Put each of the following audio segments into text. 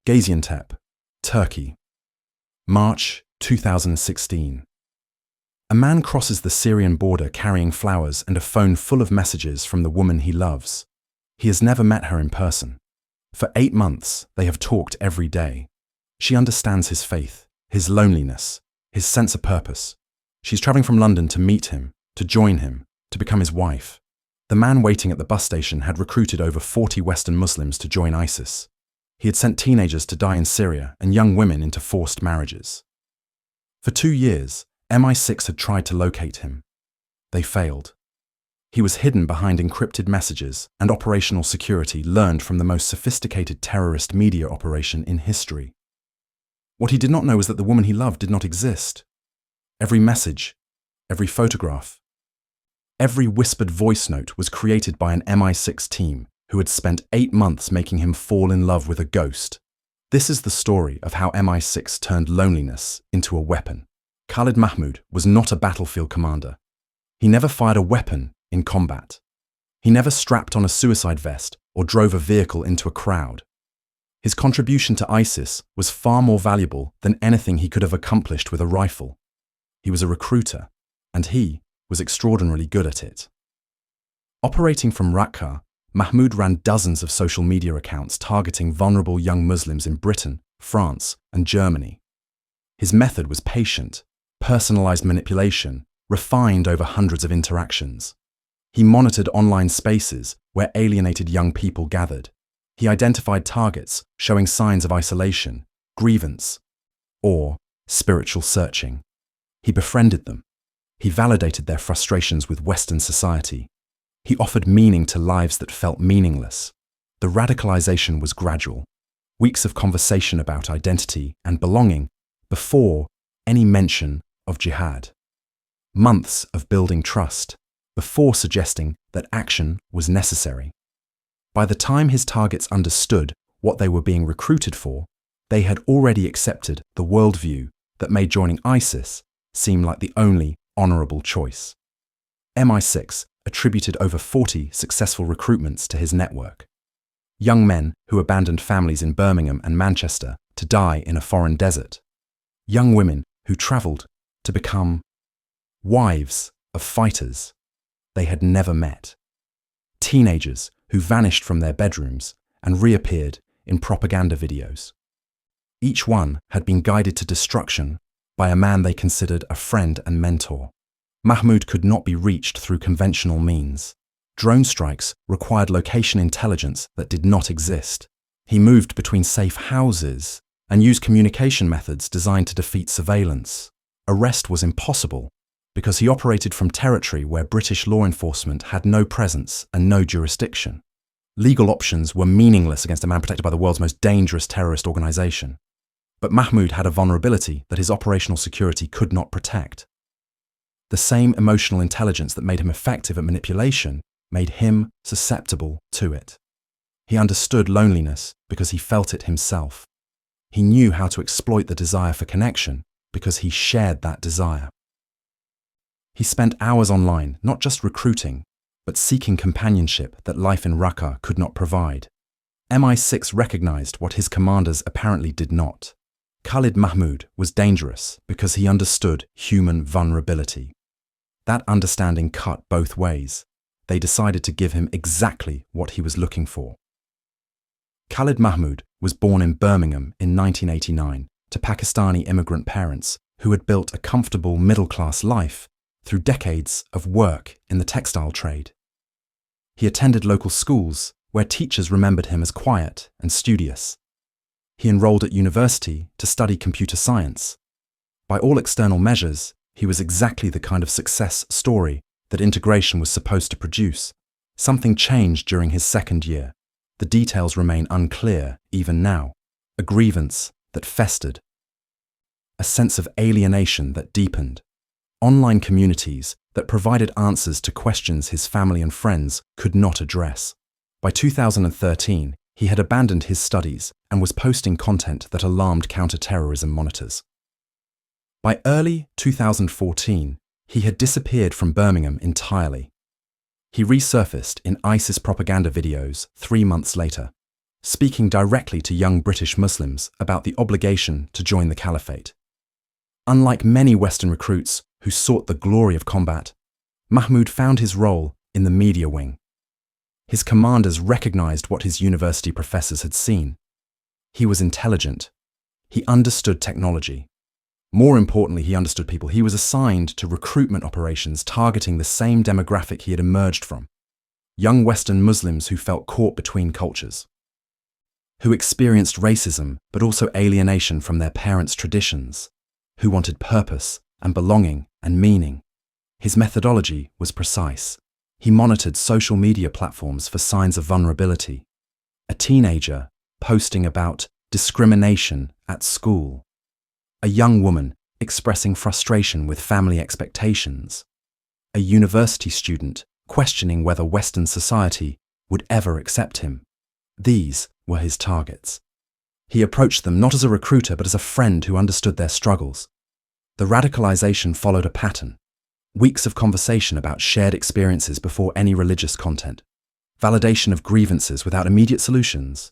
Gaziantep, Turkey. March 2016. A man crosses the Syrian border carrying flowers and a phone full of messages from the woman he loves. He has never met her in person. For 8 months, they have talked every day. She understands his faith, his loneliness, his sense of purpose. She's traveling from London to meet him, to join him, to become his wife. The man waiting at the bus station had recruited over 40 Western Muslims to join ISIS. He had sent teenagers to die in Syria and young women into forced marriages. For 2 years, MI6 had tried to locate him. They failed. He was hidden behind encrypted messages, and operational security learned from the most sophisticated terrorist media operation in history. What he did not know was that the woman he loved did not exist. Every message, every photograph, every whispered voice note was created by an MI6 team who had spent 8 months making him fall in love with a ghost. This is the story of how MI6 turned loneliness into a weapon. Khalid Mahmoud was not a battlefield commander. He never fired a weapon in combat. He never strapped on a suicide vest or drove a vehicle into a crowd. His contribution to ISIS was far more valuable than anything he could have accomplished with a rifle. He was a recruiter, and he was extraordinarily good at it. Operating from Raqqa, Mahmoud ran dozens of social media accounts targeting vulnerable young Muslims in Britain, France, and Germany. His method was patient, personalized manipulation, refined over hundreds of interactions. He monitored online spaces where alienated young people gathered. He identified targets showing signs of isolation, grievance, or spiritual searching. He befriended them. He validated their frustrations with Western society. He offered meaning to lives that felt meaningless. The radicalization was gradual. Weeks of conversation about identity and belonging before any mention of jihad. Months of building trust before suggesting that action was necessary. By the time his targets understood what they were being recruited for, they had already accepted the worldview that made joining ISIS seem like the only honorable choice. MI6 attributed over 40 successful recruitments to his network. Young men who abandoned families in Birmingham and Manchester to die in a foreign desert. Young women who travelled to become wives of fighters they had never met. Teenagers who vanished from their bedrooms and reappeared in propaganda videos. Each one had been guided to destruction by a man they considered a friend and mentor. Mahmoud could not be reached through conventional means. Drone strikes required location intelligence that did not exist. He moved between safe houses and used communication methods designed to defeat surveillance. Arrest was impossible because he operated from territory where British law enforcement had no presence and no jurisdiction. Legal options were meaningless against a man protected by the world's most dangerous terrorist organization. But Mahmoud had a vulnerability that his operational security could not protect. The same emotional intelligence that made him effective at manipulation made him susceptible to it. He understood loneliness because he felt it himself. He knew how to exploit the desire for connection because he shared that desire. He spent hours online, not just recruiting, but seeking companionship that life in Raqqa could not provide. MI6 recognized what his commanders apparently did not. Khalid Mahmoud was dangerous because he understood human vulnerability. That understanding cut both ways. They decided to give him exactly what he was looking for. Khalid Mahmoud was born in Birmingham in 1989 to Pakistani immigrant parents who had built a comfortable middle-class life through decades of work in the textile trade. He attended local schools where teachers remembered him as quiet and studious. He enrolled at university to study computer science. By all external measures, he was exactly the kind of success story that integration was supposed to produce. Something changed during his second year. The details remain unclear even now. A grievance that festered. A sense of alienation that deepened. Online communities that provided answers to questions his family and friends could not address. By 2013, he had abandoned his studies and was posting content that alarmed counter-terrorism monitors. By early 2014, he had disappeared from Birmingham entirely. He resurfaced in ISIS propaganda videos 3 months later. speaking directly to young British Muslims about the obligation to join the caliphate. Unlike many Western recruits who sought the glory of combat, Mahmud found his role in the media wing. His commanders recognized what his university professors had seen. He was intelligent. He understood technology. More importantly, he understood people. He was assigned to recruitment operations targeting the same demographic he had emerged from: young Western Muslims who felt caught between cultures, who experienced racism but also alienation from their parents' traditions, who wanted purpose and belonging and meaning. His methodology was precise. He monitored social media platforms for signs of vulnerability. A teenager posting about discrimination at school. A young woman expressing frustration with family expectations. A university student questioning whether Western society would ever accept him. These were his targets. He approached them not as a recruiter but as a friend who understood their struggles. The radicalization followed a pattern. Weeks of conversation about shared experiences before any religious content. Validation of grievances without immediate solutions.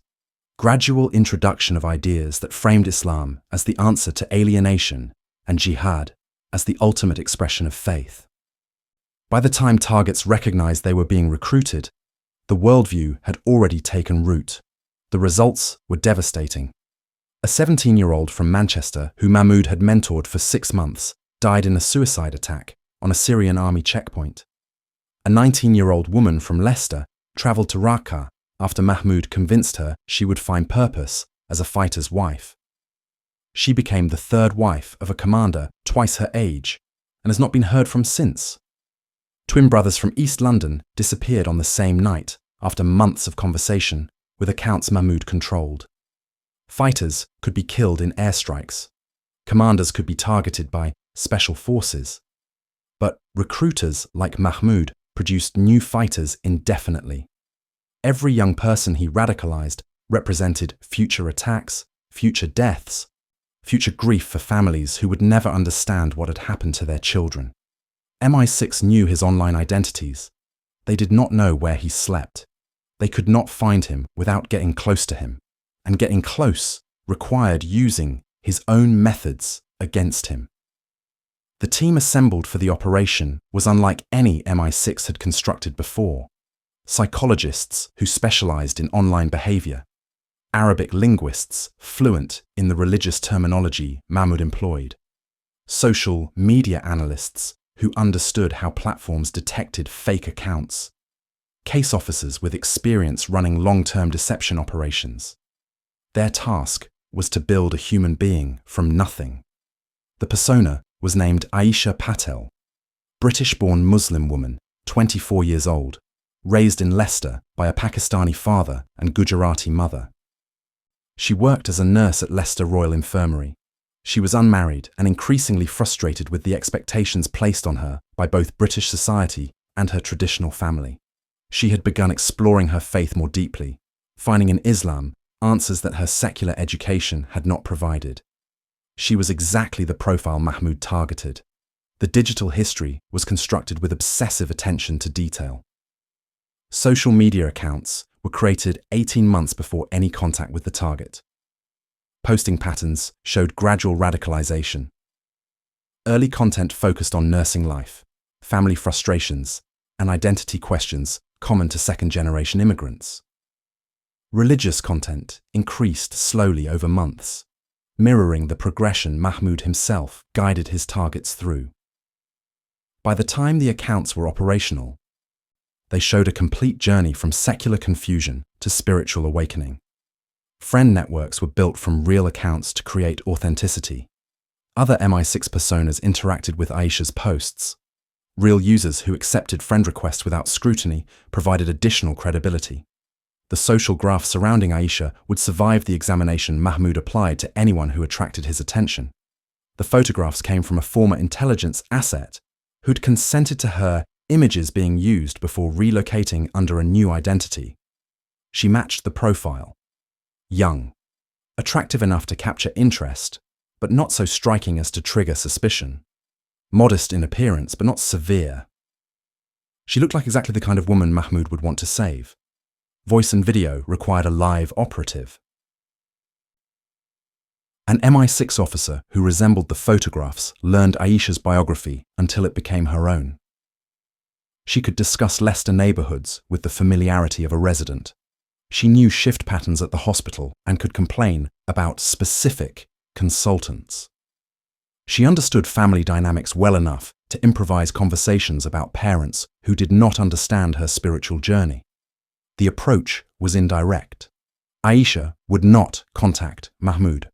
Gradual introduction of ideas that framed Islam as the answer to alienation and jihad as the ultimate expression of faith. By the time targets recognized they were being recruited, the worldview had already taken root. The results were devastating. A 17-year-old from Manchester who Mahmud had mentored for 6 months died in a suicide attack on a Syrian army checkpoint. A 19-year-old woman from Leicester travelled to Raqqa after Mahmud convinced her she would find purpose as a fighter's wife. She became the third wife of a commander twice her age and has not been heard from since. Twin brothers from East London disappeared on the same night after months of conversation with accounts Mahmud controlled. Fighters could be killed in airstrikes. Commanders could be targeted by special forces. But recruiters like Mahmud produced new fighters indefinitely. Every young person he radicalized represented future attacks, future deaths, future grief for families who would never understand what had happened to their children. MI6 knew his online identities. They did not know where he slept. They could not find him without getting close to him, and getting close required using his own methods against him. The team assembled for the operation was unlike any MI6 had constructed before. Psychologists who specialized in online behavior, Arabic linguists fluent in the religious terminology Mahmud employed, social media analysts who understood how platforms detected fake accounts, case officers with experience running long-term deception operations. Their task was to build a human being from nothing. The persona was named Aisha Patel, British-born Muslim woman, 24 years old, raised in Leicester by a Pakistani father and Gujarati mother. She worked as a nurse at Leicester Royal Infirmary. She was unmarried and increasingly frustrated with the expectations placed on her by both British society and her traditional family. She had begun exploring her faith more deeply, finding in Islam answers that her secular education had not provided. She was exactly the profile Mahmud targeted. The digital history was constructed with obsessive attention to detail. Social media accounts were created 18 months before any contact with the target. Posting patterns showed gradual radicalization. Early content focused on nursing life, family frustrations, and identity questions common to second-generation immigrants. Religious content increased slowly over months, mirroring the progression Mahmud himself guided his targets through. By the time the accounts were operational, they showed a complete journey from secular confusion to spiritual awakening. Friend networks were built from real accounts to create authenticity. Other MI6 personas interacted with Aisha's posts. Real users who accepted friend requests without scrutiny provided additional credibility. The social graph surrounding Aisha would survive the examination Mahmud applied to anyone who attracted his attention. The photographs came from a former intelligence asset who'd consented to her images being used before relocating under a new identity. She matched the profile. Young, attractive enough to capture interest, but not so striking as to trigger suspicion. Modest in appearance, but not severe. She looked like exactly the kind of woman Mahmud would want to save. Voice and video required a live operative. An MI6 officer who resembled the photographs learned Aisha's biography until it became her own. She could discuss Leicester neighborhoods with the familiarity of a resident. She knew shift patterns at the hospital and could complain about specific consultants. She understood family dynamics well enough to improvise conversations about parents who did not understand her spiritual journey. The approach was indirect. Aisha would not contact Mahmoud.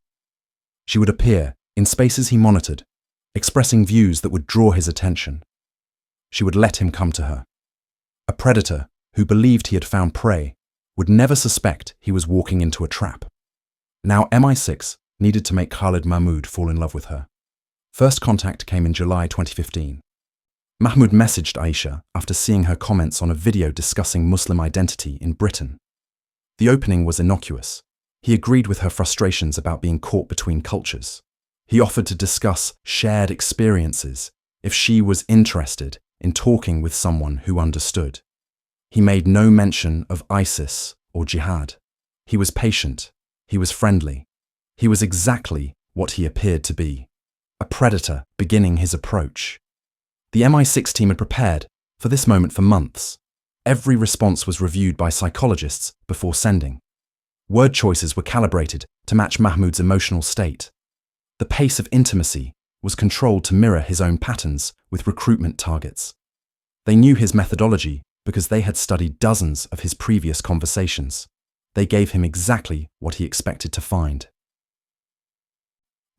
She would appear in spaces he monitored, expressing views that would draw his attention. She would let him come to her. A predator who believed he had found prey would never suspect he was walking into a trap. Now MI6 needed to make Khalid Mahmoud fall in love with her. First contact came in July 2015. Mahmoud messaged Aisha after seeing her comments on a video discussing Muslim identity in Britain. The opening was innocuous. He agreed with her frustrations about being caught between cultures. He offered to discuss shared experiences if she was interested in talking with someone who understood. He made no mention of ISIS or jihad. He was patient. He was friendly. He was exactly what he appeared to be, a predator beginning his approach. The MI6 team had prepared for this moment for months. Every response was reviewed by psychologists before sending. Word choices were calibrated to match Mahmoud's emotional state. The pace of intimacy was controlled to mirror his own patterns with recruitment targets. They knew his methodology because they had studied dozens of his previous conversations. They gave him exactly what he expected to find.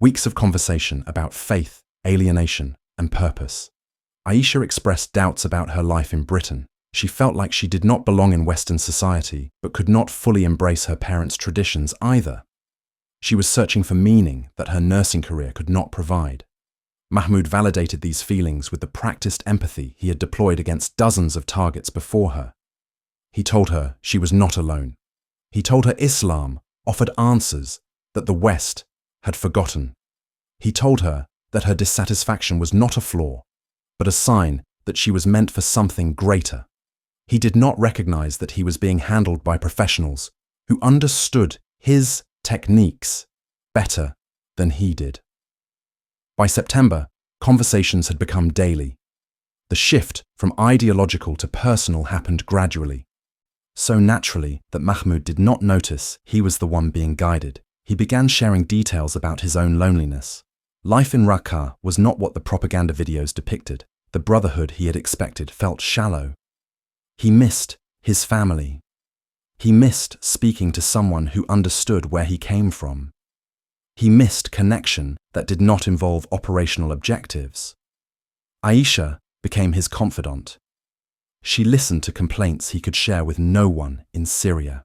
Weeks of conversation about faith, alienation, and purpose. Aisha expressed doubts about her life in Britain. She felt like she did not belong in Western society, but could not fully embrace her parents' traditions either. She was searching for meaning that her nursing career could not provide. Mahmoud validated these feelings with the practiced empathy he had deployed against dozens of targets before her. He told her she was not alone. He told her Islam offered answers that the West had forgotten. He told her that her dissatisfaction was not a flaw, but a sign that she was meant for something greater. He did not recognize that he was being handled by professionals who understood his techniques better than he did. By September, conversations had become daily. The shift from ideological to personal happened gradually, so naturally that Mahmoud did not notice he was the one being guided. He began sharing details about his own loneliness. Life in Raqqa was not what the propaganda videos depicted. The brotherhood he had expected felt shallow. He missed his family. He missed speaking to someone who understood where he came from. He missed connection that did not involve operational objectives. Aisha became his confidant. She listened to complaints he could share with no one in Syria.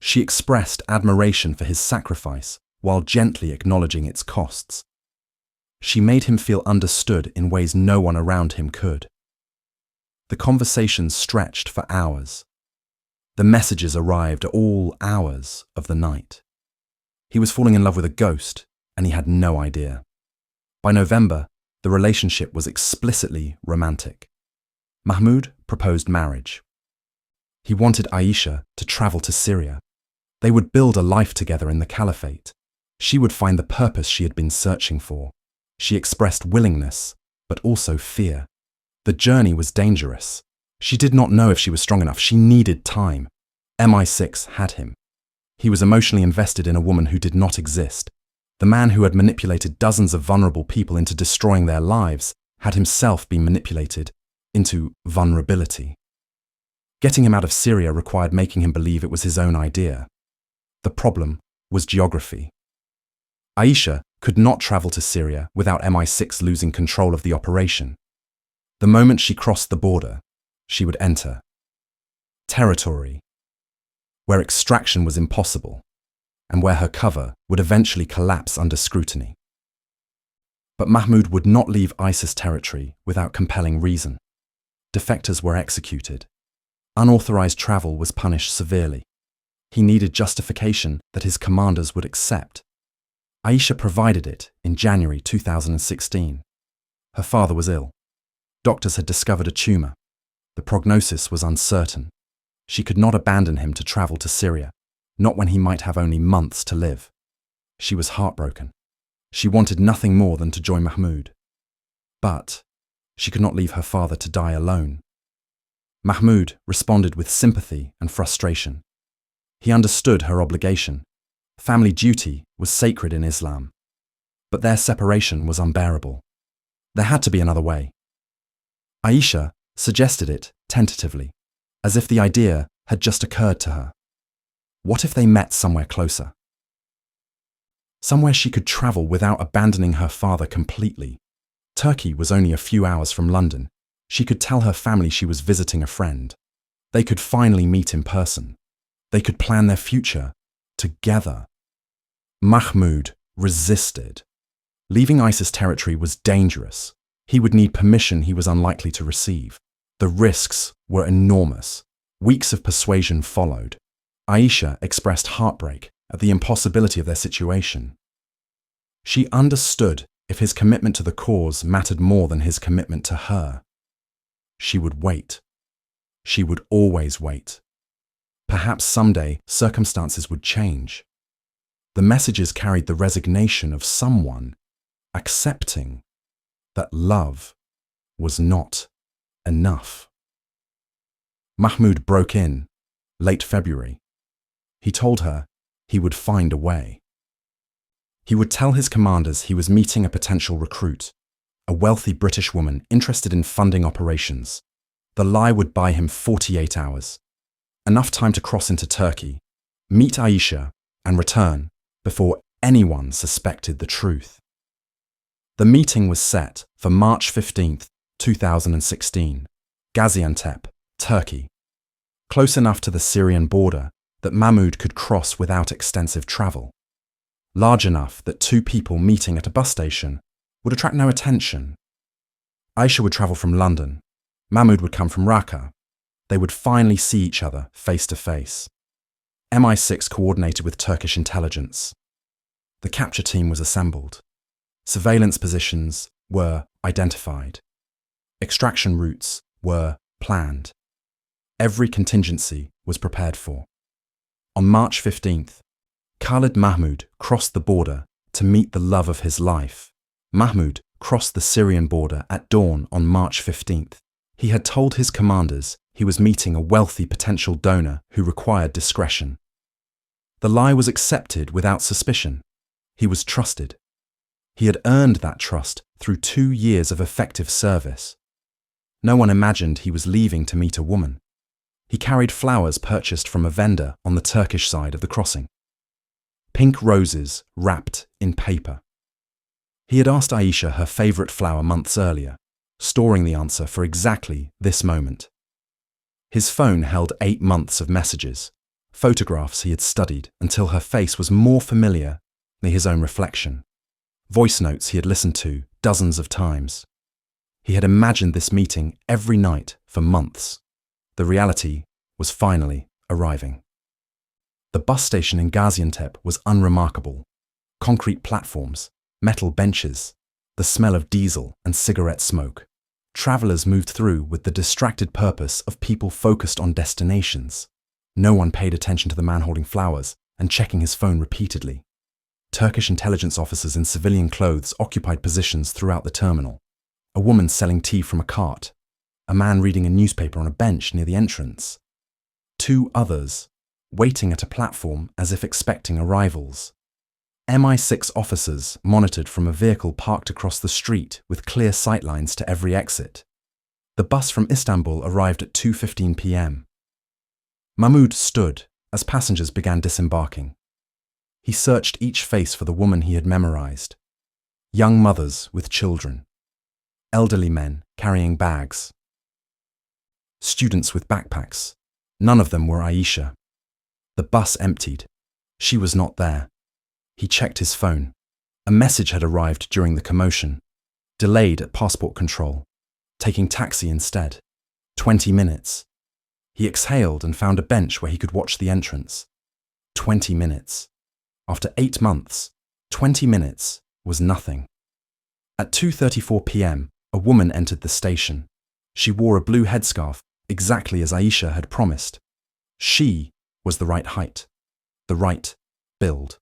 She expressed admiration for his sacrifice while gently acknowledging its costs. She made him feel understood in ways no one around him could. The conversations stretched for hours. The messages arrived at all hours of the night. He was falling in love with a ghost, and he had no idea. By November, the relationship was explicitly romantic. Mahmoud proposed marriage. He wanted Aisha to travel to Syria. They would build a life together in the caliphate. She would find the purpose she had been searching for. She expressed willingness, but also fear. The journey was dangerous. She did not know if she was strong enough. She needed time. MI6 had him. He was emotionally invested in a woman who did not exist. The man who had manipulated dozens of vulnerable people into destroying their lives had himself been manipulated into vulnerability. Getting him out of Syria required making him believe it was his own idea. The problem was geography. Aisha could not travel to Syria without MI6 losing control of the operation. The moment she crossed the border, she would enter territory where extraction was impossible and where her cover would eventually collapse under scrutiny. But Mahmoud would not leave ISIS territory without compelling reason. Defectors were executed. Unauthorized travel was punished severely. He needed justification that his commanders would accept. Aisha provided it in January 2016. Her father was ill. Doctors had discovered a tumor. The prognosis was uncertain. She could not abandon him to travel to Syria, not when he might have only months to live. She was heartbroken. She wanted nothing more than to join Mahmoud. But she could not leave her father to die alone. Mahmoud responded with sympathy and frustration. He understood her obligation. Family duty was sacred in Islam. But their separation was unbearable. There had to be another way. Aisha suggested it tentatively, as if the idea had just occurred to her. What if they met somewhere closer? Somewhere she could travel without abandoning her father completely. Turkey was only a few hours from London. She could tell her family she was visiting a friend. They could finally meet in person. They could plan their future together. Mahmoud resisted. Leaving ISIS territory was dangerous. He would need permission he was unlikely to receive. The risks were enormous. Weeks of persuasion followed. Aisha expressed heartbreak at the impossibility of their situation. She understood if his commitment to the cause mattered more than his commitment to her. She would wait. She would always wait. Perhaps someday circumstances would change. The messages carried the resignation of someone accepting that love was not enough. Mahmoud broke in, late February. He told her he would find a way. He would tell his commanders he was meeting a potential recruit, a wealthy British woman interested in funding operations. The lie would buy him 48 hours, enough time to cross into Turkey, meet Aisha, and return before anyone suspected the truth. The meeting was set for March 15, 2016, Gaziantep, Turkey, close enough to the Syrian border that Mahmoud could cross without extensive travel, large enough that two people meeting at a bus station would attract no attention. Aisha would travel from London. Mahmoud would come from Raqqa. They would finally see each other face to face. MI6 coordinated with Turkish intelligence. The capture team was assembled. Surveillance positions were identified. Extraction routes were planned. Every contingency was prepared for. On March 15th, Khalid Mahmoud crossed the border to meet the love of his life. Mahmoud crossed the Syrian border at dawn on March 15th. He had told his commanders he was meeting a wealthy potential donor who required discretion. The lie was accepted without suspicion. He was trusted. He had earned that trust through 2 years of effective service. No one imagined he was leaving to meet a woman. He carried flowers purchased from a vendor on the Turkish side of the crossing. Pink roses wrapped in paper. He had asked Aisha her favourite flower months earlier, storing the answer for exactly this moment. His phone held 8 months of messages, photographs he had studied until her face was more familiar than his own reflection, voice notes he had listened to dozens of times. He had imagined this meeting every night for months. The reality was finally arriving. The bus station in Gaziantep was unremarkable. Concrete platforms, metal benches, the smell of diesel and cigarette smoke. Travellers moved through with the distracted purpose of people focused on destinations. No one paid attention to the man holding flowers and checking his phone repeatedly. Turkish intelligence officers in civilian clothes occupied positions throughout the terminal. A woman selling tea from a cart. A man reading a newspaper on a bench near the entrance. 2 others waiting at a platform as if expecting arrivals. MI6 officers monitored from a vehicle parked across the street with clear sightlines to every exit. The bus from Istanbul arrived at 2:15 p.m. Mahmoud stood as passengers began disembarking. He searched each face for the woman he had memorized. Young mothers with children. Elderly men carrying bags. Students with backpacks. None of them were Aisha. The bus emptied. She was not there. He checked his phone. A message had arrived during the commotion. Delayed at passport control. Taking taxi instead. 20 minutes. He exhaled and found a bench where he could watch the entrance. 20 minutes. After 8 months, 20 minutes was nothing. At 2:34 p.m., a woman entered the station. She wore a blue headscarf, exactly as Aisha had promised. She was the right height, the right build.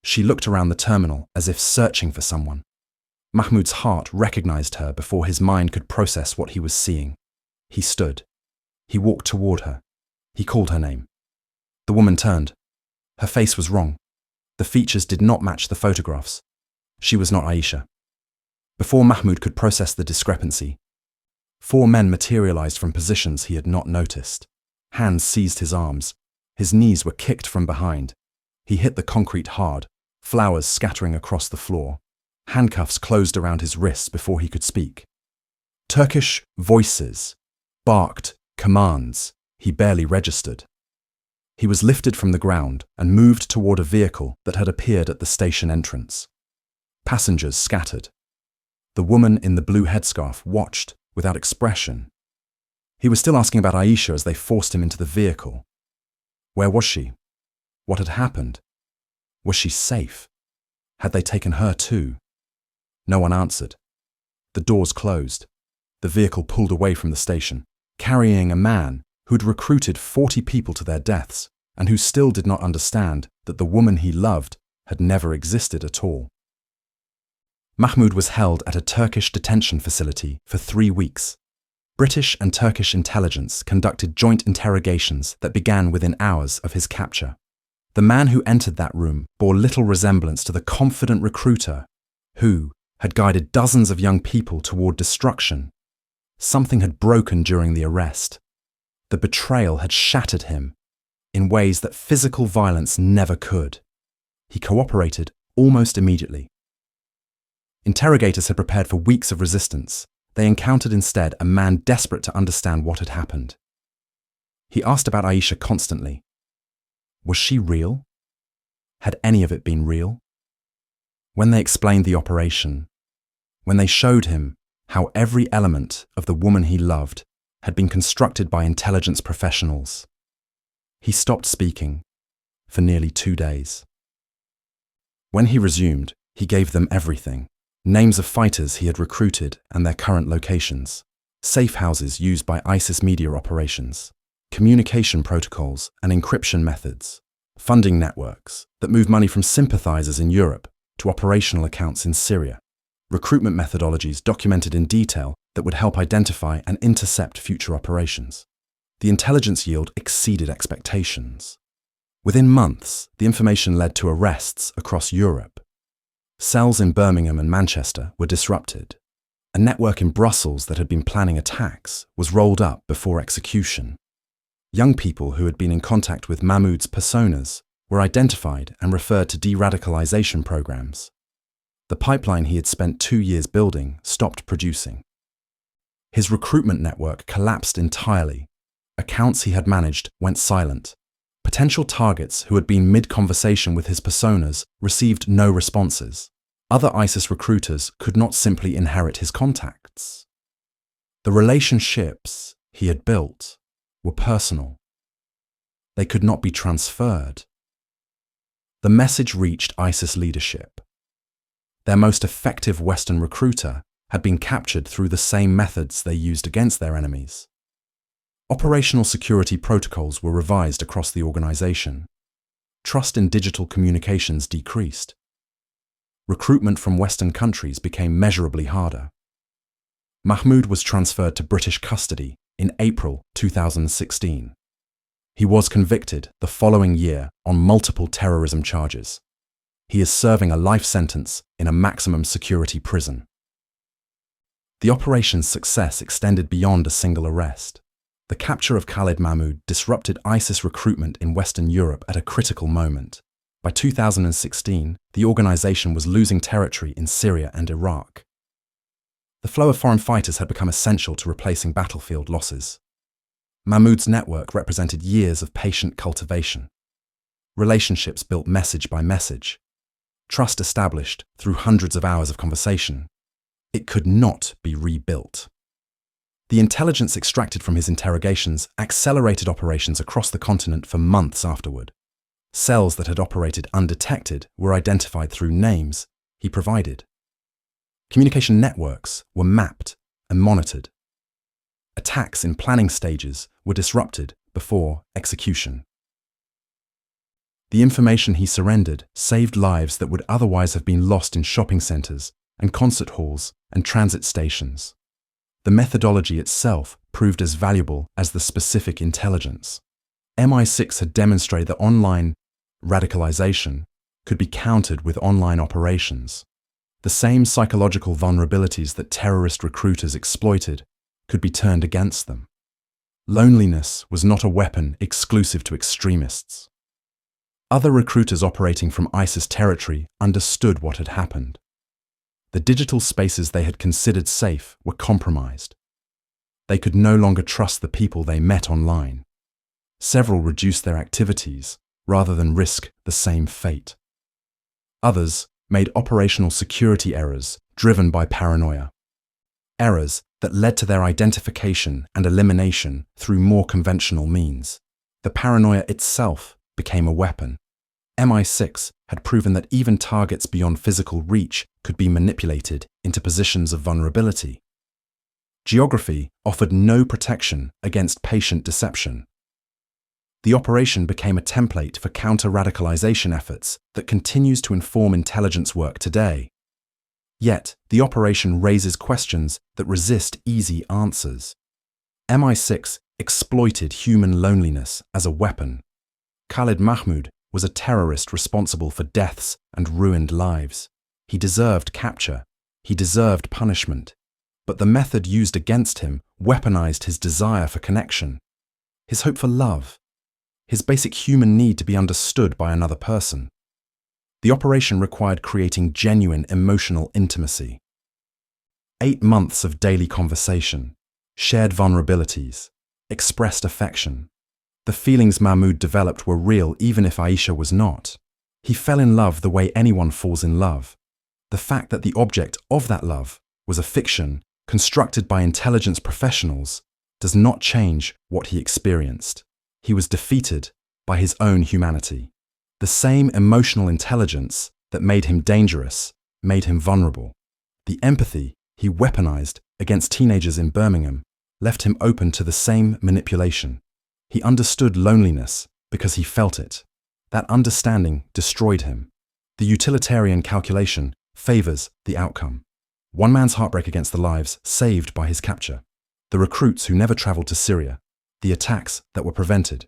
She looked around the terminal as if searching for someone. Mahmoud's heart recognized her before his mind could process what he was seeing. He stood. He walked toward her. He called her name. The woman turned. Her face was wrong. The features did not match the photographs. She was not Aisha. Before Mahmoud could process the discrepancy, 4 men materialized from positions he had not noticed. Hands seized his arms. His knees were kicked from behind. He hit the concrete hard, flowers scattering across the floor. Handcuffs closed around his wrists before he could speak. Turkish voices barked commands he barely registered. He was lifted from the ground and moved toward a vehicle that had appeared at the station entrance. Passengers scattered. The woman in the blue headscarf watched without expression. He was still asking about Aisha as they forced him into the vehicle. Where was she? What had happened? Was she safe? Had they taken her too? No one answered. The doors closed. The vehicle pulled away from the station, carrying a man who'd recruited 40 people to their deaths and who still did not understand that the woman he loved had never existed at all. Mahmoud was held at a Turkish detention facility for 3 weeks. British and Turkish intelligence conducted joint interrogations that began within hours of his capture. The man who entered that room bore little resemblance to the confident recruiter who had guided dozens of young people toward destruction. Something had broken during the arrest. The betrayal had shattered him in ways that physical violence never could. He cooperated almost immediately. Interrogators had prepared for weeks of resistance. They encountered instead a man desperate to understand what had happened. He asked about Aisha constantly. Was she real? Had any of it been real? When they explained the operation, when they showed him how every element of the woman he loved had been constructed by intelligence professionals, he stopped speaking for nearly 2 days. When he resumed, he gave them everything. Names of fighters he had recruited and their current locations, safe houses used by ISIS media operations, communication protocols and encryption methods, funding networks that move money from sympathizers in Europe to operational accounts in Syria, recruitment methodologies documented in detail that would help identify and intercept future operations. The intelligence yield exceeded expectations. Within months, the information led to arrests across Europe. Cells in Birmingham and Manchester were disrupted. A network in Brussels that had been planning attacks was rolled up before execution. Young people who had been in contact with Mahmoud's personas were identified and referred to de-radicalization programs. The pipeline he had spent 2 years building stopped producing. His recruitment network collapsed entirely. Accounts he had managed went silent. Potential targets who had been mid-conversation with his personas received no responses. Other ISIS recruiters could not simply inherit his contacts. The relationships he had built were personal. They could not be transferred. The message reached ISIS leadership. Their most effective Western recruiter had been captured through the same methods they used against their enemies. Operational security protocols were revised across the organization. Trust in digital communications decreased. Recruitment from Western countries became measurably harder. Mahmoud was transferred to British custody in April 2016. He was convicted the following year on multiple terrorism charges. He is serving a life sentence in a maximum security prison. The operation's success extended beyond a single arrest. The capture of Khalid Mahmoud disrupted ISIS recruitment in Western Europe at a critical moment. By 2016, the organization was losing territory in Syria and Iraq. The flow of foreign fighters had become essential to replacing battlefield losses. Mahmoud's network represented years of patient cultivation. Relationships built message by message. Trust established through hundreds of hours of conversation. It could not be rebuilt. The intelligence extracted from his interrogations accelerated operations across the continent for months afterward. Cells that had operated undetected were identified through names he provided. Communication networks were mapped and monitored. Attacks in planning stages were disrupted before execution. The information he surrendered saved lives that would otherwise have been lost in shopping centers and concert halls and transit stations. The methodology itself proved as valuable as the specific intelligence. MI6 had demonstrated that online radicalization could be countered with online operations. The same psychological vulnerabilities that terrorist recruiters exploited could be turned against them. Loneliness was not a weapon exclusive to extremists. Other recruiters operating from ISIS territory understood what had happened. The digital spaces they had considered safe were compromised. They could no longer trust the people they met online. Several reduced their activities rather than risk the same fate. Others made operational security errors driven by paranoia. Errors that led to their identification and elimination through more conventional means. The paranoia itself became a weapon. MI6 had proven that even targets beyond physical reach could be manipulated into positions of vulnerability. Geography offered no protection against patient deception. The operation became a template for counter-radicalization efforts that continues to inform intelligence work today. Yet, the operation raises questions that resist easy answers. MI6 exploited human loneliness as a weapon. Khalid Mahmoud was a terrorist responsible for deaths and ruined lives. He deserved capture. He deserved punishment. But the method used against him weaponized his desire for connection, his hope for love, his basic human need to be understood by another person. The operation required creating genuine emotional intimacy. 8 months of daily conversation, shared vulnerabilities, expressed affection. The feelings Mahmoud developed were real even if Aisha was not. He fell in love the way anyone falls in love. The fact that the object of that love was a fiction constructed by intelligence professionals does not change what he experienced. He was defeated by his own humanity. The same emotional intelligence that made him dangerous made him vulnerable. The empathy he weaponized against teenagers in Birmingham left him open to the same manipulation. He understood loneliness because he felt it. That understanding destroyed him. The utilitarian calculation favors the outcome. One man's heartbreak against the lives saved by his capture. The recruits who never traveled to Syria. The attacks that were prevented.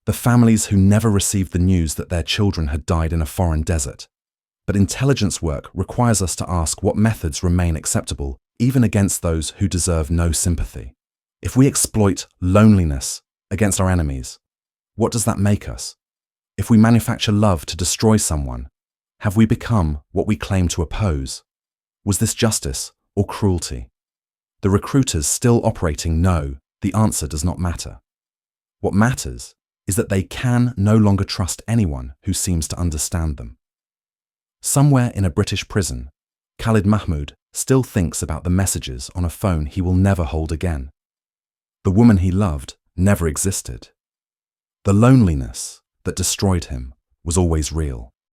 The families who never received the news that their children had died in a foreign desert. But intelligence work requires us to ask what methods remain acceptable even against those who deserve no sympathy. If we exploit loneliness against our enemies, what does that make us? If we manufacture love to destroy someone, have we become what we claim to oppose? Was this justice or cruelty? The recruiters still operating know the answer does not matter. What matters is that they can no longer trust anyone who seems to understand them. Somewhere in a British prison, Khalid Mahmoud still thinks about the messages on a phone he will never hold again. The woman he loved never existed. The loneliness that destroyed him was always real.